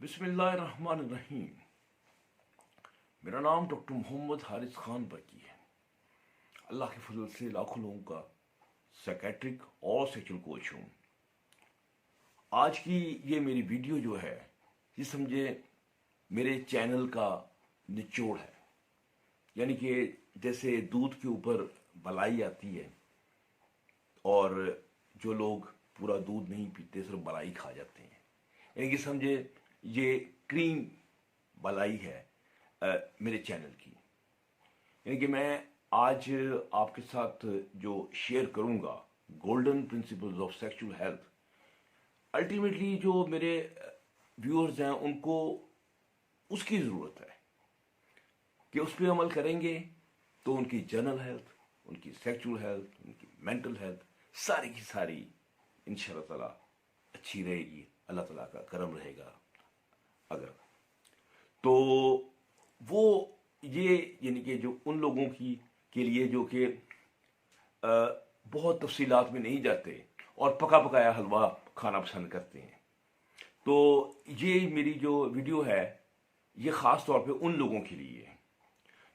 बिस्मिल्लाहिर्रहमानिर्रहीम। मेरा नाम डॉक्टर मोहम्मद हारिस खान बरकी है। अल्लाह के फजल से लाखों लोगों का साइकेट्रिक और सेक्सुअल कोच हूँ। आज की ये मेरी वीडियो जो है, ये समझे मेरे चैनल का निचोड़ है। यानी कि जैसे दूध के ऊपर मलाई आती है और जो लोग पूरा दूध नहीं पीते सिर्फ मलाई खा जाते हैं, यानी कि समझे ये क्रीम मलाई है मेरे चैनल की। यानी कि मैं आज आपके साथ जो शेयर करूंगा golden principles of sexual health, ultimately जो मेरे व्यूअर्स हैं उनको उसकी ज़रूरत है कि उस पर अमल करेंगे तो उनकी जनरल हेल्थ, उनकी सेक्सुअल हेल्थ, उनकी मेंटल हेल्थ सारी की सारी इंशाल्लाह ताला अच्छी रहेगी। अल्लाह ताला का करम रहेगा। अगर तो वो ये यानी कि जो उन लोगों की के लिए जो कि बहुत तफसीलात में नहीं जाते और पका पकाया हलवा खाना पसंद करते हैं, तो ये मेरी जो वीडियो है ये ख़ास तौर पे उन लोगों के लिए है।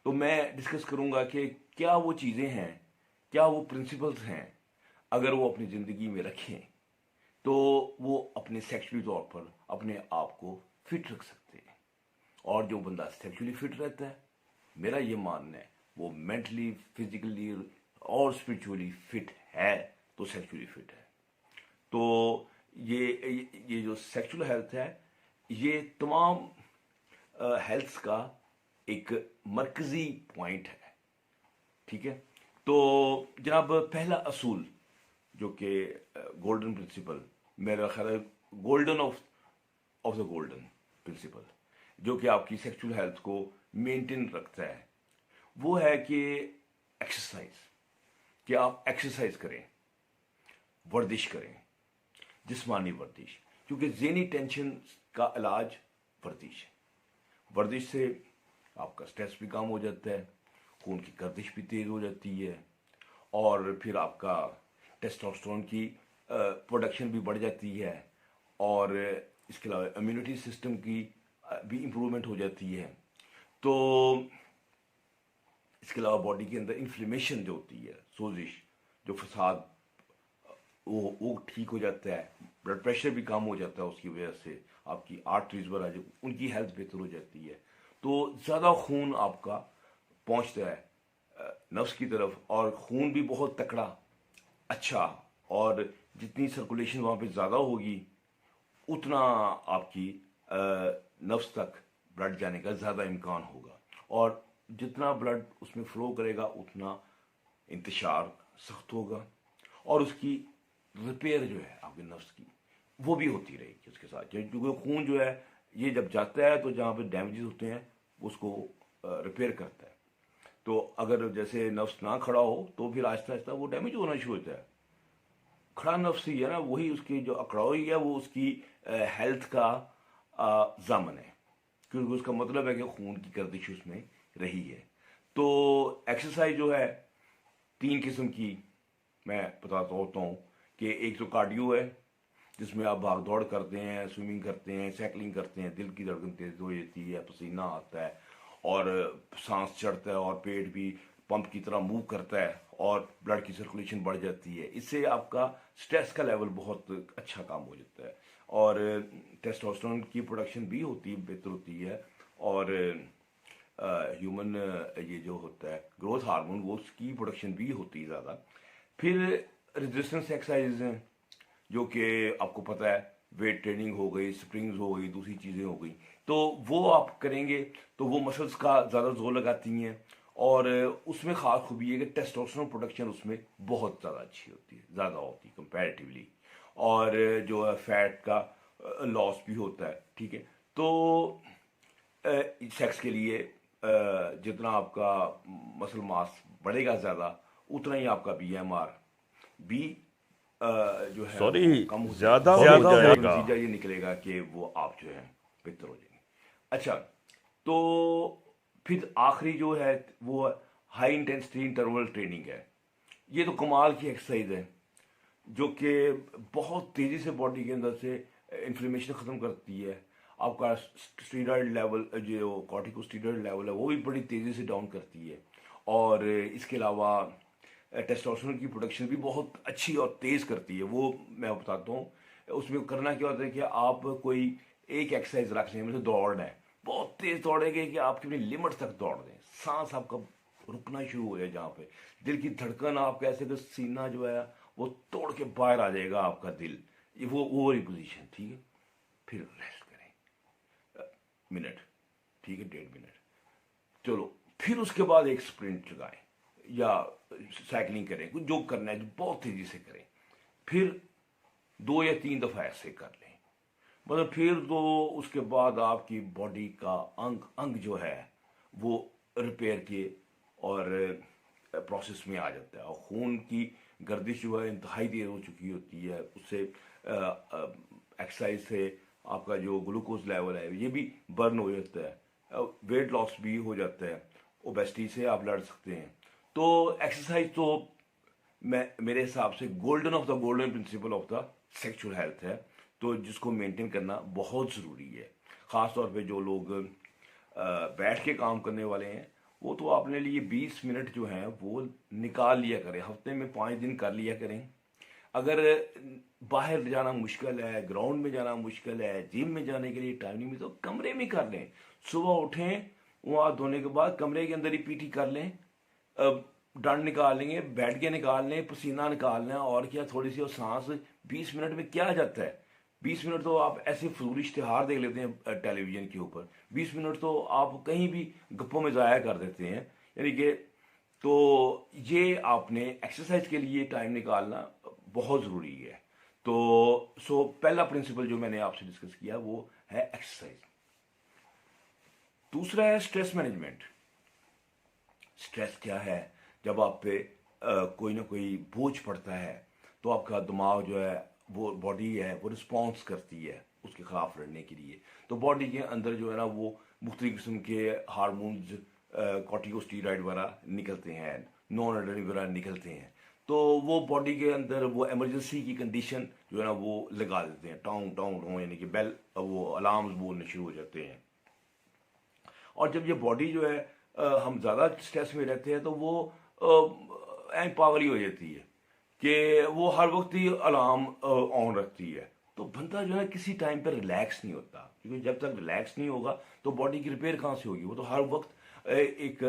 तो मैं डिस्कस करूंगा कि क्या वो चीज़ें हैं, क्या वो प्रिंसिपल्स हैं, अगर वो अपनी ज़िंदगी में रखें तो वो अपने सेक्सुअली तौर पर अपने आप को फिट रख सकते हैं। और जो बंदा सेक्सुअली फिट रहता है, मेरा ये मानना है वो मेंटली, फिजिकली और स्पिरिचुअली फिट है तो सेक्सुअली फिट है। तो ये जो सेक्सुअल हेल्थ है ये तमाम हेल्थ का एक मरकजी पॉइंट है। ठीक है, तो जनाब पहला असूल जो कि गोल्डन प्रिंसिपल, मेरा ख्याल है golden of the golden principle जो कि आपकी सेक्सुअल हेल्थ को मेंटेन रखता है, वो है कि एक्सरसाइज, कि आप एक्सरसाइज करें, वर्जिश करें, जिस्मानी वर्जिश, क्योंकि ज़हनी टेंशन का इलाज वर्जिश है। वर्जिश से आपका स्ट्रेस भी कम हो जाता है, खून की गर्दिश भी तेज़ हो जाती है और फिर आपका टेस्टोस्टेरोन की प्रोडक्शन भी बढ़ जाती है और इसके अलावा इम्यूनिटी सिस्टम की भी इम्प्रूवमेंट हो जाती है। तो इसके अलावा बॉडी के अंदर इन्फ्लेमेशन जो होती है, सोजिश, जो फसाद, वो ठीक हो जाता है। ब्लड प्रेशर भी कम हो जाता है, उसकी वजह से आपकी आर्टरीज वगैरह जो उनकी हेल्थ बेहतर हो जाती है। तो ज़्यादा खून आपका पहुंचता है नफ्स की तरफ और खून भी बहुत तकड़ा, अच्छा, और जितनी सर्कुलेशन वहाँ पे ज़्यादा होगी उतना आपकी नफ्स तक ब्लड जाने का ज़्यादा इम्कान होगा और जितना ब्लड उसमें फ्लो करेगा उतना इंतशार सख्त होगा और उसकी रिपेयर जो है आपके नफ्स की वो भी होती रहेगी उसके साथ। क्योंकि खून जो है ये जब जाता है तो जहाँ पे डैमेजेस होते हैं उसको रिपेयर करता है। तो अगर जैसे नफ्स ना खड़ा हो तो फिर आहिस्ता आहिस्ता वो डैमेज होना शुरू होता है। खड़ा नफ्स ही है ना, वही उसकी जो अकड़ाई है वो उसकी हेल्थ का जामन है, क्योंकि उसका मतलब है कि खून की गर्दिश उसमें रही है। तो एक्सरसाइज जो है 3 किस्म की मैं बताता होता हूँ कि एक तो कार्डियो है जिसमें आप भाग दौड़ करते हैं, स्विमिंग करते हैं, साइकिलिंग करते हैं, दिल की धड़कन तेज हो जाती है, पसीना आता है और सांस चढ़ता है और पेट भी पंप की तरह मूव करता है और ब्लड की सर्कुलेशन बढ़ जाती है। इससे आपका स्ट्रेस का लेवल बहुत अच्छा काम हो जाता है और टेस्टोस्टेरोन की प्रोडक्शन भी होती है, बेहतर होती है और ह्यूमन ये जो होता है ग्रोथ हार्मोन वो उसकी प्रोडक्शन भी होती है ज़्यादा। फिर रेजिस्टेंस एक्सरसाइज हैं जो कि आपको पता है, वेट ट्रेनिंग हो गई, स्प्रिंग्स हो गई, दूसरी चीज़ें हो गई, तो वो आप करेंगे तो वो मसल्स का ज़्यादा जोर लगाती हैं और उसमें ख़ास खूबी है कि टेस्टोस्टेरोन प्रोडक्शन उसमें बहुत ज़्यादा अच्छी होती है, ज़्यादा होती है कंपैरेटिवली, और जो है फैट का लॉस भी होता है। ठीक है, तो सेक्स के लिए जितना आपका मसल मास बढ़ेगा ज़्यादा उतना ही आपका BMR भी जो है सॉरी, वो कम हो ज्यादा जाएगा हो और जाएगा। नतीजा ये निकलेगा कि वो आप जो है बेहतर हो जाएंगे। अच्छा, तो फिर आखिरी जो है वो हाई इंटेंसिटी इंटरवल ट्रेनिंग है। ये तो कमाल की एक्सरसाइज है जो कि बहुत तेज़ी से बॉडी के अंदर से इन्फ्लेमेशन ख़त्म करती है, आपका स्टीरॉयड लेवल, जो कॉर्टिकोस्टीरॉयड लेवल है वो भी बड़ी तेज़ी से डाउन करती है। और इसके अलावा टेस्टोस्टेरोन की प्रोडक्शन भी बहुत अच्छी और तेज़ करती है। वो मैं बताता हूँ। उसमें करना क्या होता है कि आप कोई एक एक्सरसाइज रख लें, मतलब दौड़ना है, बहुत तेज़ दौड़ेंगे कि आपकी अपनी लिमिट तक दौड़ दें, सांस आपका रुकना शुरू हो जाए, जहाँ पे दिल की धड़कन आप कैसे तो सीना जो है वो तोड़ के बाहर आ जाएगा आपका दिल, ये वो वाली पोजीशन, ठीक है। फिर रेस्ट करें मिनट, ठीक है, 1.5 मिनट, चलो। फिर उसके बाद एक स्प्रिंट लगाएं या साइकिलिंग करें, कुछ जो करना है जो बहुत तेजी से करें। फिर 2 या 3 दफा ऐसे कर लें, मतलब फिर तो उसके बाद आपकी बॉडी का अंग अंग जो है वो रिपेयर के और प्रोसेस में आ जाता है, और खून की गर्दिश जो है इंतहाई देर हो चुकी होती है। उससे एक्सरसाइज से आपका जो ग्लूकोज लेवल है ये भी बर्न हो जाता है, वेट लॉस भी हो जाता है, ओबेसिटी से आप लड़ सकते हैं। तो एक्सरसाइज तो मेरे हिसाब से golden principle of the sexual health है, तो जिसको मेंटेन करना बहुत ज़रूरी है। ख़ास तौर पे जो लोग बैठ के काम करने वाले हैं, वो तो अपने लिए 20 मिनट जो हैं वो निकाल लिया करें, हफ्ते में 5 दिन कर लिया करें। अगर बाहर जाना मुश्किल है, ग्राउंड में जाना मुश्किल है, जिम में जाने के लिए टाइम नहीं मिलता, तो कमरे में कर लें। सुबह उठें, वहाँ धोने के बाद कमरे के अंदर ही पीटी कर लें, डंड निकाल लेंगे, बैठ के निकाल लें, पसीना निकालना है, और क्या थोड़ी सी और सांस। 20 मिनट में क्या जाता है? 20 मिनट तो आप ऐसे फजूल इश्तिहार देख लेते हैं टेलीविजन के ऊपर, 20 मिनट तो आप कहीं भी गप्पों में ज़ाया कर देते हैं, यानी कि। तो ये आपने एक्सरसाइज के लिए टाइम निकालना बहुत ज़रूरी है। तो पहला प्रिंसिपल जो मैंने आपसे डिस्कस किया वो है एक्सरसाइज। दूसरा है स्ट्रेस मैनेजमेंट। स्ट्रेस क्या है? जब आप पे कोई ना कोई बोझ पड़ता है तो आपका दिमाग जो है, वो बॉडी है, वो रिस्पॉन्स करती है उसके खिलाफ लड़ने के लिए। तो बॉडी के अंदर जो है ना वो मुख्तलिफ किस्म के हार्मोन्स, कॉर्टिकोस्टीरॉइड वगैरह निकलते हैं, नॉन एड्रेनलिन वगैरह निकलते हैं। तो वो बॉडी के अंदर वो इमरजेंसी की कंडीशन जो है ना वो लगा देते हैं, टाउन टाउन टाउन, यानी कि बेल, वो अलार्म्स बोलने शुरू हो जाते हैं। और जब ये बॉडी जो है हम ज़्यादा स्ट्रेस में रहते हैं तो वो पागल ही हो जाती है कि वो हर वक्त ही अलार्म ऑन रखती है। तो बंदा जो है किसी टाइम पर रिलैक्स नहीं होता, क्योंकि जब तक रिलैक्स नहीं होगा तो बॉडी की रिपेयर कहाँ से होगी? वो तो हर वक्त एक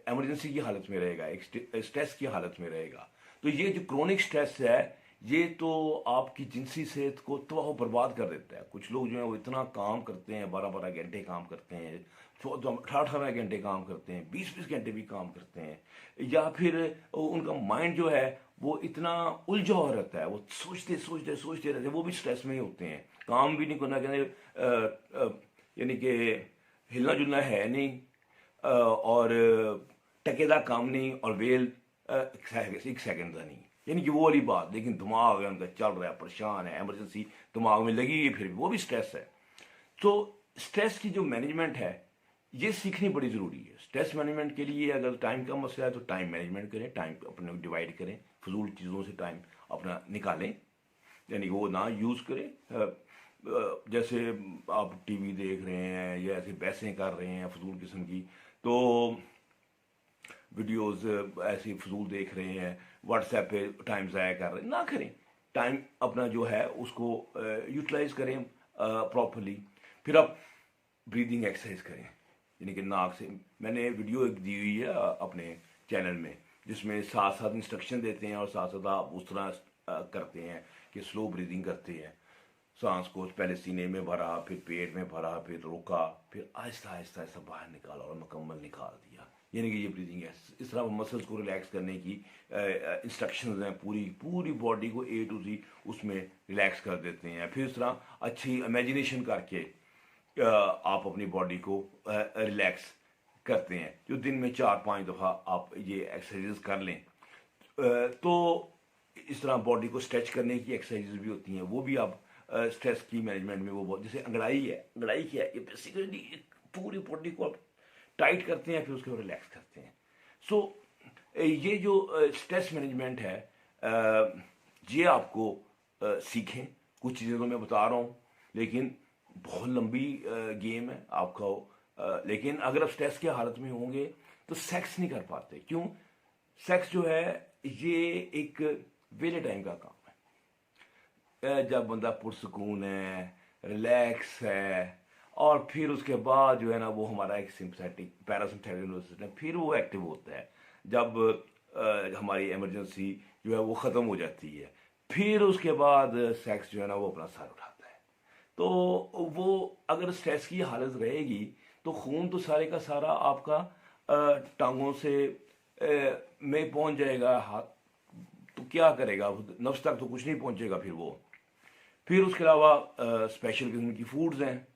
इमरजेंसी की हालत में रहेगा, एक स्ट्रेस की हालत में रहेगा। तो ये जो क्रोनिक स्ट्रेस है ये तो आपकी जिनसी सेहत को तबाह बर्बाद कर देता है। कुछ लोग जो है वो इतना काम करते हैं, 12-12 घंटे काम करते हैं, 18-18 घंटे काम करते हैं, 20-20 घंटे भी काम करते हैं, या फिर उनका माइंड जो है वो इतना उलझा हुआ रहता है, वो सोचते सोचते सोचते रहते हैं, वो भी स्ट्रेस में ही होते हैं, काम भी नहीं करना, कहते यानी कि हिलना जुलना है नहीं, और टकेदा काम नहीं, और वेल एक सेकंड का नहीं, यानी कि वो वाली बात। लेकिन दिमाग है उनका चल रहा है, परेशान है, इमरजेंसी दिमाग में लगी है, फिर वो भी स्ट्रेस है। तो स्ट्रेस की जो मैनेजमेंट है ये सीखनी बड़ी ज़रूरी है। स्ट्रेस मैनेजमेंट के लिए अगर टाइम का मसला है तो टाइम मैनेजमेंट करें, टाइम अपने डिवाइड करें, फजूल चीज़ों से टाइम अपना निकालें, यानी कि वो ना यूज़ करें। जैसे आप टीवी देख रहे हैं या ऐसे बहसें कर रहे हैं फजूल किस्म की, तो वीडियोस ऐसी फजूल देख रहे हैं, व्हाट्सएप पे टाइम ज़ाया कर रहे हैं, ना करें। टाइम अपना जो है उसको यूटिलाइज करें प्रॉपरली। फिर आप ब्रीदिंग एक्सरसाइज करें, यानी कि नाक से। मैंने वीडियो एक दी हुई है अपने चैनल में, जिसमें साथ साथ इंस्ट्रक्शन देते हैं और साथ साथ आप उस तरह करते हैं कि स्लो ब्रीदिंग करते हैं। सांस को पहले सीने में भरा, फिर पेट में भरा, फिर रोका, फिर आहिस्ता आहिस्ता आहिस्ता बाहर निकाला और मुकम्मल निकाल दिया, यानी कि ये ब्रीदिंग है। इस तरह मसल्स को रिलैक्स करने की इंस्ट्रक्शंस हैं, पूरी पूरी बॉडी को A to Z उसमें रिलैक्स कर देते हैं। फिर इस तरह अच्छी इमेजिनेशन करके आप अपनी बॉडी को रिलैक्स करते हैं, जो दिन में 4-5 दफ़ा आप ये एक्सरसाइजेस कर लें। तो इस तरह बॉडी को स्ट्रेच करने की एक्सरसाइजेस भी होती हैं, वो भी आप स्ट्रेस की मैनेजमेंट में वो बहुत, जैसे अंगड़ाई है। अंगड़ाई क्या है? ये बेसिकली पूरी बॉडी को आप टाइट करते हैं, फिर उसके बाद रिलैक्स करते हैं। सो ये जो स्ट्रेस मैनेजमेंट है ये आपको सीखें। कुछ चीज़ें तो मैं बता रहा हूँ, लेकिन बहुत लंबी गेम है आपका लेकिन अगर आप स्ट्रेस की हालत में होंगे तो सेक्स नहीं कर पाते। क्यों? सेक्स जो है ये एक वेले टाइम का काम है, जब बंदा पुरसकून है, रिलैक्स है, और फिर उसके बाद जो है ना वो हमारा एक सिंपैथेटिक पैरासिम्पैथेटिक नर्वस सिस्टम फिर वो एक्टिव होता है जब हमारी इमरजेंसी जो है वो ख़त्म हो जाती है। फिर उसके बाद सेक्स जो है ना वो अपना सर उठाता है। तो वो अगर स्ट्रेस की हालत रहेगी तो खून तो सारे का सारा आपका टांगों से में पहुंच जाएगा, हाथ तो क्या करेगा, नफ्स तक तो कुछ नहीं पहुंचेगा फिर वो। फिर उसके अलावा स्पेशल किस्म की फूड्स हैं।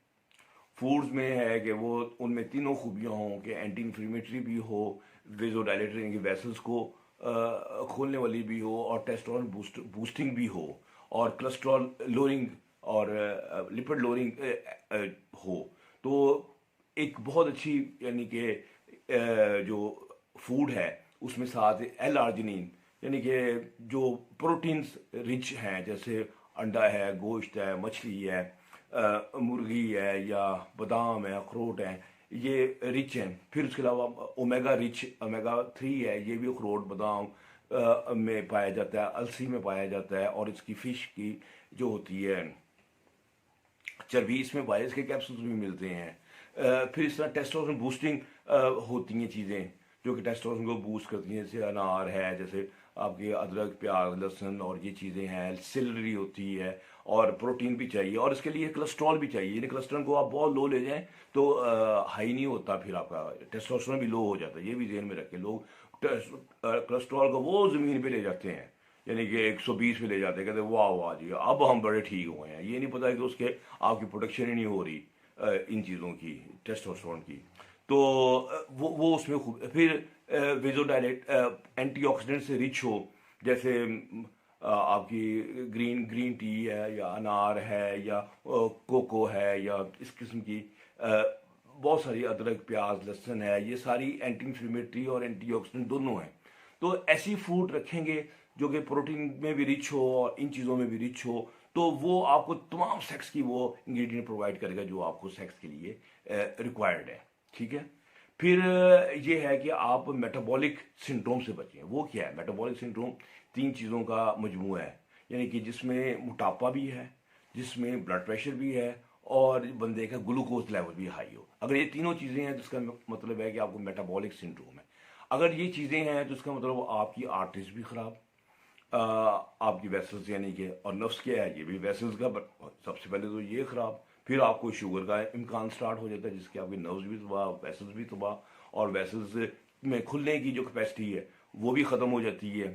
फूड्स में है कि वो उनमें तीनों खूबियाँ हों कि एंटी इन्फ्लेमेटरी भी हो, वेजोडाइलेटरी यानी कि वेसल्स को खोलने वाली भी हो, और टेस्टोस्टेरोन बूस्टिंग भी हो, और कोलेस्ट्रॉल लोअरिंग और लिपिड लोअरिंग हो। तो एक बहुत अच्छी यानी कि जो फूड है उसमें साथ एल आर्जिनिन यानी कि जो प्रोटीन्स रिच हैं, जैसे अंडा है, गोश्त है, मछली है, मुर्गी है, या बादाम है, अखरोट है, ये रिच हैं। फिर उसके अलावा ओमेगा रिच ओमेगा 3 है, ये भी अखरोट बादाम में पाया जाता है, अलसी में पाया जाता है, और इसकी फिश की जो होती है चर्बी, इसमें वायरस के कैप्सूल्स भी मिलते हैं। फिर इस तरह टेस्टोस्टेरोन बूस्टिंग होती हैं चीज़ें जो कि टेस्टोस्टेरोन को बूस्ट करती हैं, जैसे अनार है, जैसे आपके अदरक, प्याज, लहसुन और ये चीज़ें हैं, सेलरी होती है, और प्रोटीन भी चाहिए, और इसके लिए कोलेस्ट्रॉल भी चाहिए। यानी कोलेस्ट्रॉल को आप बहुत लो ले जाएं तो हाई नहीं होता, फिर आपका टेस्टोस्टेरोन भी लो हो जाता है। ये भी ध्यान में रखें, लोग कोलेस्ट्रॉल को वो ज़मीन पे ले जाते हैं, यानी कि 120 पे ले जाते हैं, कहते हैं वाह वाह जी अब हम बड़े ठीक हुए हैं। ये नहीं पता कि उसके आपकी प्रोटेक्शन ही नहीं हो रही इन चीज़ों की, टेस्टोस्टेरोन की। तो वो उसमें खूब। फिर वेजोडाइलेट एंटीऑक्सीडेंट से रिच हो, जैसे आपकी ग्रीन टी है, या अनार है, या कोको है, या इस किस्म की बहुत सारी, अदरक, प्याज, लहसुन है, ये सारी एंटी इन्फ्लेमेटरी और एंटीऑक्सीडेंट दोनों हैं। तो ऐसी फूड रखेंगे जो कि प्रोटीन में भी रिच हो और इन चीज़ों में भी रिच हो, तो वो आपको तमाम सेक्स की वो इंग्रेडिएंट प्रोवाइड करेगा जो आपको सेक्स के लिए रिक्वायर्ड है। ठीक है। फिर ये है कि आप मेटाबॉलिक सिंड्रोम से बचें। वो क्या है मेटाबॉलिक सिंड्रोम? 3 चीज़ों का मजमूआ है, यानी कि जिसमें मोटापा भी है, जिसमें ब्लड प्रेशर भी है, और बंदे का ग्लूकोज लेवल भी हाई हो। अगर ये तीनों चीज़ें हैं तो इसका मतलब है कि आपको मेटाबॉलिक सिंड्रोम है। अगर ये चीज़ें हैं तो इसका मतलब आपकी आर्टरीज भी ख़राब, आपकी वेसल्स यानी कि, और नफ्स क्या है, ये भी वेसल्स का, सबसे पहले तो ये ख़राब, फिर आपको शुगर का इम्कान स्टार्ट हो जाता है, जिसके आपके नर्व्स भी तबाह, वेसल्स भी तबाह, और वेसल्स में खुलने की जो कैपेसिटी है वो भी ख़त्म हो जाती है।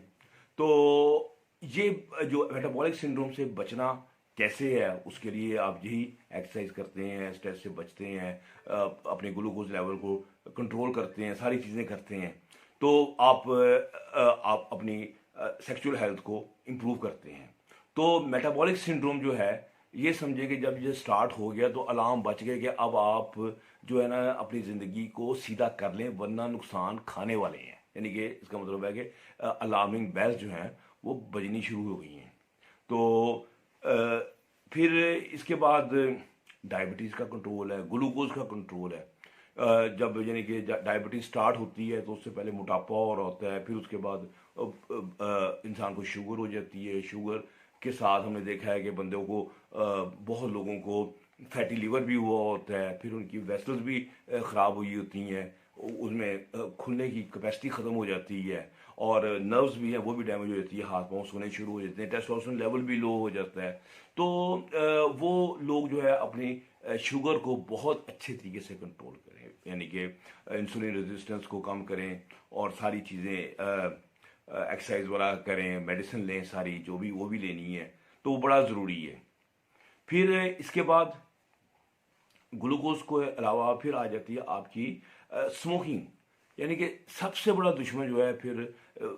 तो ये जो मेटाबॉलिक सिंड्रोम से बचना कैसे है, उसके लिए आप यही एक्सरसाइज करते हैं, स्ट्रेस से बचते हैं, अपने ग्लूकोज लेवल को कंट्रोल करते हैं, सारी चीज़ें करते हैं, तो आप अपनी सेक्सुअल हेल्थ को इम्प्रूव करते हैं। तो मेटाबॉलिक सिंड्रोम जो है, ये समझे कि जब ये स्टार्ट हो गया तो अलार्म बच गए कि अब आप जो है ना अपनी ज़िंदगी को सीधा कर लें, वरना नुकसान खाने वाले हैं। यानी कि इसका मतलब है कि अलार्मिंग बेल्स जो हैं वो बजनी शुरू हो गई हैं। तो फिर इसके बाद डायबिटीज़ का कंट्रोल है, ग्लूकोज का कंट्रोल है। जब यानी कि डायबिटीज स्टार्ट होती है तो उससे पहले मोटापा और होता है, फिर उसके बाद इंसान को शुगर हो जाती है। शुगर के साथ हमने देखा है कि बंदों को बहुत लोगों को फैटी लीवर भी हुआ होता है, फिर उनकी वेसल्स भी ख़राब हुई होती हैं, उसमें खुलने की कैपेसिटी ख़त्म हो जाती है, और नर्व्स भी हैं वो भी डैमेज हो जाती है, हाथ पाँव सोने शुरू हो जाते हैं, टेस्टोस्टेरोन लेवल भी लो हो जाता है। तो वो लोग जो है अपनी शुगर को बहुत अच्छे तरीके से कंट्रोल करें, यानी कि इंसुलिन रेजिस्टेंस को कम करें, और सारी चीज़ें एक्सरसाइज वगैरह करें, मेडिसिन लें, सारी जो भी वो भी लेनी है, तो वो बड़ा ज़रूरी है। फिर इसके बाद ग्लूकोज को अलावा फिर आ जाती है आपकी स्मोकिंग, यानी कि सबसे बड़ा दुश्मन जो है फिर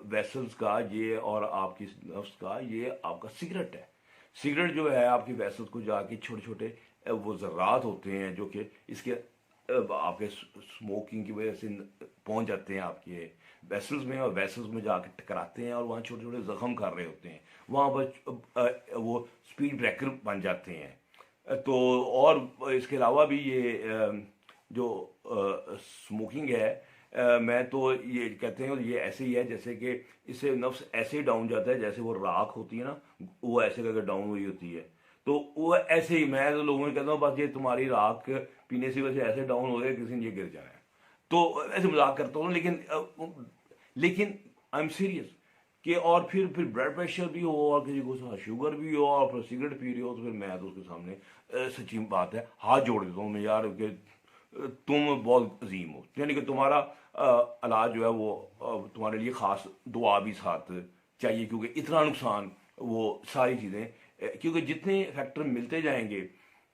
वेसल्स का ये और आपकी नफ्स का ये आपका सिगरेट है। सिगरेट जो है आपकी वेसल्स को जाके छोटे छोटे वो ज़र्रात होते हैं जो कि इसके आपके स्मोकिंग की वजह से पहुंच जाते हैं आपके वेसल्स में, और वेसल्स में जाके टकराते हैं और वहाँ छोटे छोटे जख्म कर रहे होते हैं, वहाँ पर वो स्पीड ब्रेकर बन जाते हैं। तो और इसके अलावा भी ये जो स्मोकिंग है, मैं तो ये कहते हैं ये ऐसे ही है जैसे कि इससे नफ्स ऐसे ही डाउन जाता है जैसे वो राख होती है ना, वो ऐसे करके डाउन हुई होती है। तो वो ऐसे ही मैं तो लोगों को कहता हूँ बस ये तुम्हारी राख पीने से वजह ऐसे डाउन हो गया, किसी ने ये गिर जाना है। तो ऐसे मजाक करता हूँ, लेकिन आई एम सीरियस कि और फिर ब्लड प्रेशर भी हो और किसी को शुगर भी हो और फिर सिगरेट पी रही हो, तो फिर मैं तो उसके सामने सच्ची बात है हाथ जोड़ देता हूँ मैं, यार कि तुम बहुत अजीम हो, यानी कि तुम्हारा इलाज जो है वो तुम्हारे लिए खास दुआ भी साथ चाहिए, क्योंकि इतना नुकसान वो सारी चीज़ें क्योंकि जितने फैक्टर मिलते जाएंगे,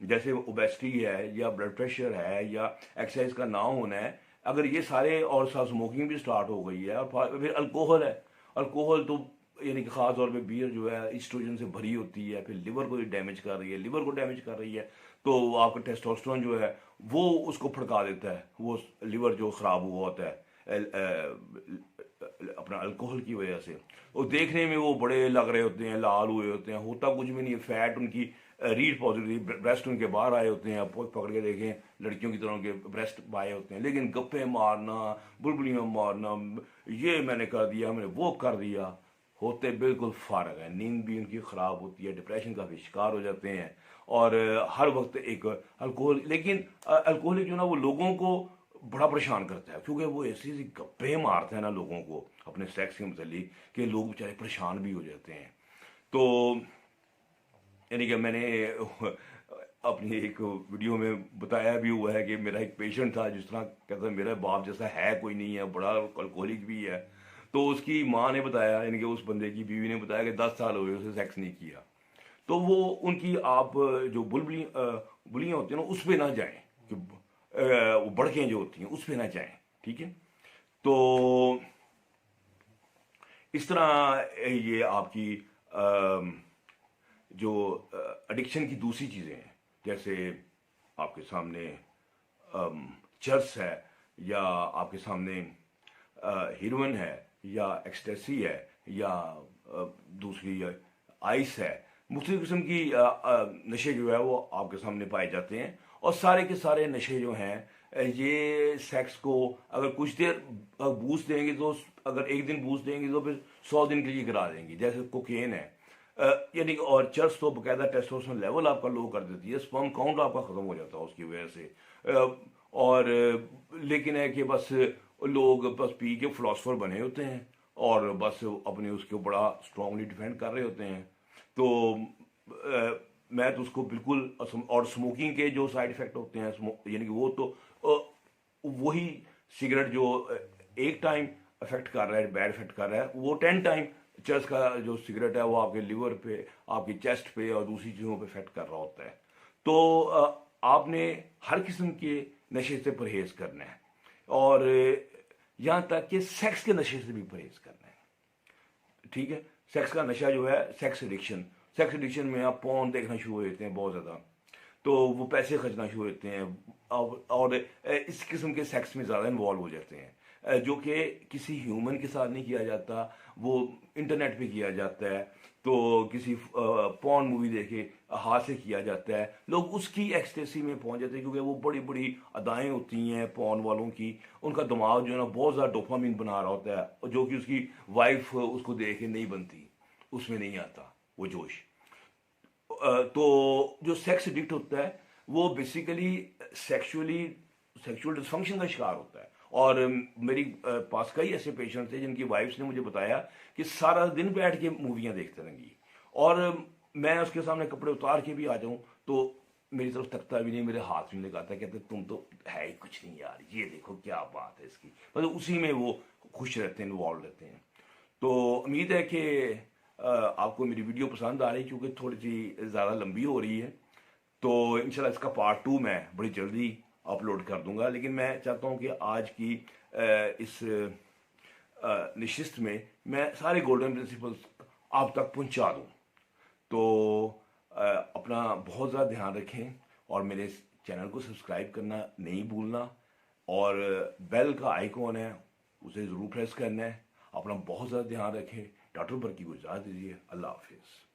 जैसे ओबेसिटी है या ब्लड प्रेशर है या एक्सरसाइज का ना होना है, अगर ये सारे और साथ स्मोकिंग भी स्टार्ट हो गई है और फिर अल्कोहल है, अल्कोहल तो यानी कि खास तौर पे बियर जो है एस्ट्रोजन से भरी होती है, फिर लिवर को डैमेज कर रही है, लिवर को डैमेज कर रही है, तो आपका टेस्टोस्टेरोन जो है वो उसको फड़का देता है, वो लिवर जो ख़राब हुआ होता है अपना अल्कोहल की वजह से। वो देखने में वो बड़े लग रहे होते हैं, लाल हुए होते हैं, होता कुछ भी नहीं है, फैट उनकी रीड पॉजिटिव, ब्रेस्ट उनके बाहर आए होते हैं, पकड़ के देखें लड़कियों की तरह के ब्रेस्ट आए होते हैं, लेकिन गप्पे मारना, बुलबुलियाँ मारना, ये मैंने कर दिया, मैंने वो कर दिया, होते बिल्कुल फारग है, नींद भी उनकी ख़राब होती है, डिप्रेशन का भी शिकार हो जाते हैं, और हर वक्त एक अल्कोहल, लेकिन अल्कोहलिक जो ना वो लोगों को बड़ा परेशान करता है, क्योंकि वो ऐसी ऐसी गप्पे मारते हैं ना लोगों को अपने सेक्स के मतलब कि लोग बेचारे परेशान भी हो जाते हैं। तो यानी कि मैंने अपनी एक वीडियो में बताया भी हुआ है कि मेरा एक पेशेंट था, जिस तरह कहता है मेरा बाप जैसा है कोई नहीं है, बड़ा अल्कोहलिक भी है, तो उसकी माँ ने बताया, यानी कि उस बंदे की बीवी ने बताया कि 10 साल हो गए उसे सेक्स नहीं किया। तो वो उनकी आप जो बुलियाँ होती हैं ना उस पर ना जाएं, कि वो बड़कें जो होती हैं उस पर ना जाएं, ठीक है। तो इस तरह ये आपकी जो एडिक्शन की दूसरी चीज़ें हैं, जैसे आपके सामने चर्स है, या आपके सामने हीरोइन है, या एक्सटेसी है, या दूसरी आइस है, मुख्तलिफ किस्म की नशे जो है वो आपके सामने पाए जाते हैं, और सारे के सारे नशे जो हैं ये सेक्स को अगर कुछ देर बूस्ट देंगे तो, अगर एक दिन बूस्ट देंगे तो फिर 100 दिन के लिए गिरा देंगी, जैसे कोकेन है, यानी कि और चर्च तो बकायदा टेस्टोस्टेरोन लेवल आपका लो कर देती है, स्पर्म काउंट आपका ख़त्म हो जाता है उसकी वजह से। और लेकिन है कि बस लोग बस पी के फिलोसफर बने होते हैं और बस अपने उसके बड़ा स्ट्रांगली डिफेंड कर रहे होते हैं। तो मैं तो उसको बिल्कुल, और स्मोकिंग के जो साइड इफ़ेक्ट होते हैं, यानी कि वो तो वही सिगरेट जो एक टाइम अफेक्ट कर रहा है, बैड इफेक्ट कर रहा है, वो 10 टाइम चर्च का जो सिगरेट है वो आपके लिवर पे, आपकी चेस्ट पे और दूसरी चीज़ों पे इफेक्ट कर रहा होता है। तो आपने हर किस्म के नशे से परहेज करना है, और यहाँ तक कि सेक्स के नशे से भी परहेज करना है, ठीक है। सेक्स का नशा जो है, सेक्स एडिक्शन में आप पॉर्न देखना शुरू हो जाते हैं बहुत ज़्यादा, तो वो पैसे खर्चना शुरू होते हैं, और इस किस्म के सेक्स में ज़्यादा इन्वॉल्व हो जाते हैं, जो कि किसी ह्यूमन के साथ नहीं किया जाता, वो इंटरनेट पे किया जाता है, तो किसी पॉर्न मूवी देखे हाथ से किया जाता है, लोग उसकी एक्सटेसी में पहुंच जाते हैं, क्योंकि वो बड़ी बड़ी अदाएँ होती हैं पॉर्न वालों की, उनका दिमाग जो है ना बहुत ज़्यादा डोपामिन बना रहा होता है, जो कि उसकी वाइफ उसको देख के नहीं बनती, उसमें नहीं आता वो जोश। तो जो सेक्स एडिक्ट होता है वो बेसिकली सेक्सुअल डिसफंक्शन का शिकार होता है, और मेरी पास कई ऐसे पेशेंट थे जिनकी वाइफ्स ने मुझे बताया कि सारा दिन बैठ के मूवियाँ देखते रहेंगी, और मैं उसके सामने कपड़े उतार के भी आ जाऊं तो मेरी तरफ तकता भी नहीं, मेरे हाथ में लगाता, कहते तुम तो है ही कुछ नहीं यार, ये देखो क्या बात है इसकी, मतलब उसी में वो खुश रहते हैं, इन्वॉल्व रहते हैं। तो उम्मीद है कि आपको मेरी वीडियो पसंद आ रही, क्योंकि थोड़ी सी ज़्यादा लंबी हो रही है, तो इंशाल्लाह इसका पार्ट 2 मैं बड़ी जल्दी अपलोड कर दूंगा, लेकिन मैं चाहता हूं कि आज की इस निशिस्त में मैं सारे गोल्डन प्रिंसिपल्स आप तक पहुंचा दूं। तो अपना बहुत ज़्यादा ध्यान रखें, और मेरे इस चैनल को सब्सक्राइब करना नहीं भूलना, और बेल का आइकॉन है उसे ज़रूर प्रेस करना है। अपना बहुत ज़्यादा ध्यान रखें। डॉक्टर बरकी को इजाज़त दीजिए। अल्लाह हाफिज़।